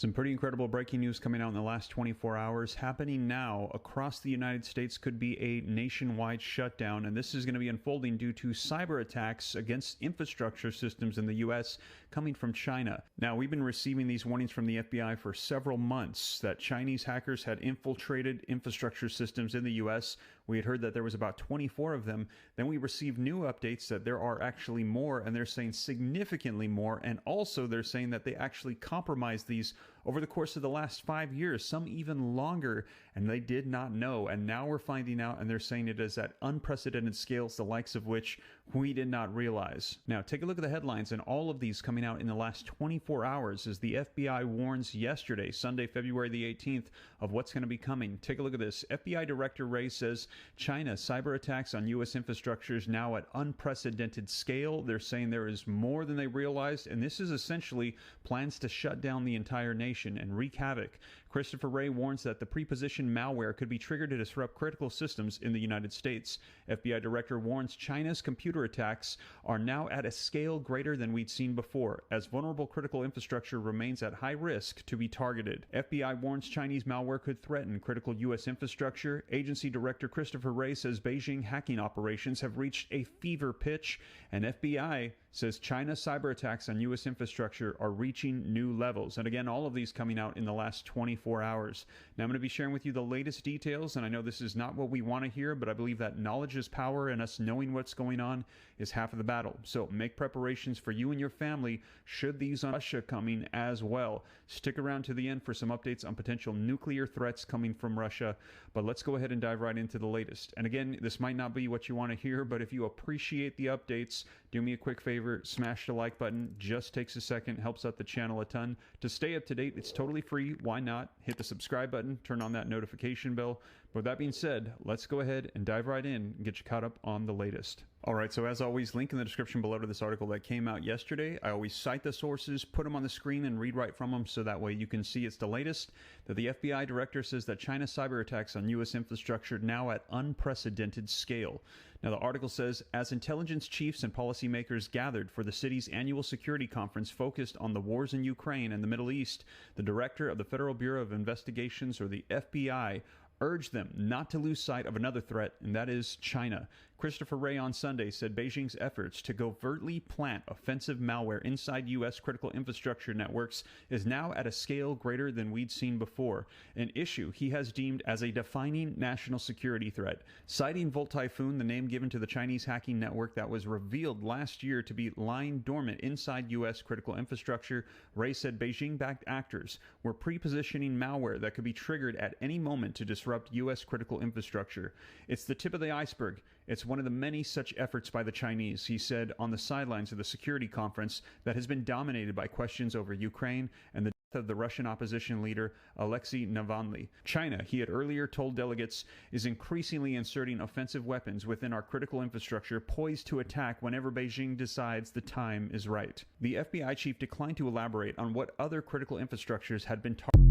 Some pretty incredible breaking news coming out in the last 24 hours. Happening now across the United States could be a nationwide shutdown, and this is going to be unfolding due to cyber attacks against infrastructure systems in the U.S. coming from China. Now, we've been receiving these warnings from the FBI for several months that Chinese hackers had infiltrated infrastructure systems in the U.S. We had heard that there was about 24 of them. Then we received new updates that there are actually more, and they're saying significantly more, and also they're saying that they actually compromised these over the course of the last 5 years, some even longer, and they did not know. And now we're finding out, and they're saying it is at unprecedented scales, the likes of which we did not realize. Now, take a look at the headlines, and all of these coming out in the last 24 hours as the FBI warns yesterday, Sunday, February the 18th, of what's going to be coming. Take a look at this. FBI Director Wray says China cyber attacks on U.S. infrastructure is now at unprecedented scale. They're saying there is more than they realized, and this is essentially plans to shut down the entire nation and wreak havoc. Christopher Wray warns that the prepositioned malware could be triggered to disrupt critical systems in the United States. FBI Director warns China's computer attacks are now at a scale greater than we'd seen before, as vulnerable critical infrastructure remains at high risk to be targeted. FBI warns Chinese malware could threaten critical U.S. infrastructure. Agency Director Christopher Wray says Beijing hacking operations have reached a fever pitch, and FBI says China cyber attacks on U.S. infrastructure are reaching new levels. And again, all of these coming out in the last 24 hours. Now, I'm going to be sharing with you the latest details, and I know this is not what we want to hear, but I believe that knowledge is power, and us knowing what's going on is half of the battle. So make preparations for you and your family should these on Russia coming as well. Stick around to the end for some updates on potential nuclear threats coming from Russia, but let's go ahead and dive right into the latest. And again, this might not be what you want to hear, but if you appreciate the updates, do me a quick favor, smash the like button. Just takes a second, helps out the channel a ton. To stay up to date, it's totally free. Why not? Hit the subscribe button, turn on that notification bell. But with that being said, let's go ahead and dive right in and get you caught up on the latest. All right, so as always, link in the description below to this article that came out yesterday. I always cite the sources, put them on the screen, and read right from them so that way you can see it's the latest. That the FBI director says that China's cyber attacks on U.S. infrastructure now at unprecedented scale. Now, the article says, as intelligence chiefs and policymakers gathered for the city's annual security conference focused on the wars in Ukraine and the Middle East, the director of the Federal Bureau of Investigations, or the FBI, urged them not to lose sight of another threat, and that is China. Christopher Wray on Sunday said Beijing's efforts to covertly plant offensive malware inside U.S. critical infrastructure networks is now at a scale greater than we'd seen before, an issue he has deemed as a defining national security threat. Citing Volt Typhoon, the name given to the Chinese hacking network that was revealed last year to be lying dormant inside U.S. critical infrastructure, Wray said Beijing-backed actors were pre-positioning malware that could be triggered at any moment to disrupt U.S. critical infrastructure. It's the tip of the iceberg. It's one of the many such efforts by the Chinese, he said on the sidelines of the security conference that has been dominated by questions over Ukraine and the death of the Russian opposition leader Alexei Navalny. China, he had earlier told delegates, is increasingly inserting offensive weapons within our critical infrastructure, poised to attack whenever Beijing decides the time is right. The FBI chief declined to elaborate on what other critical infrastructures had been targeted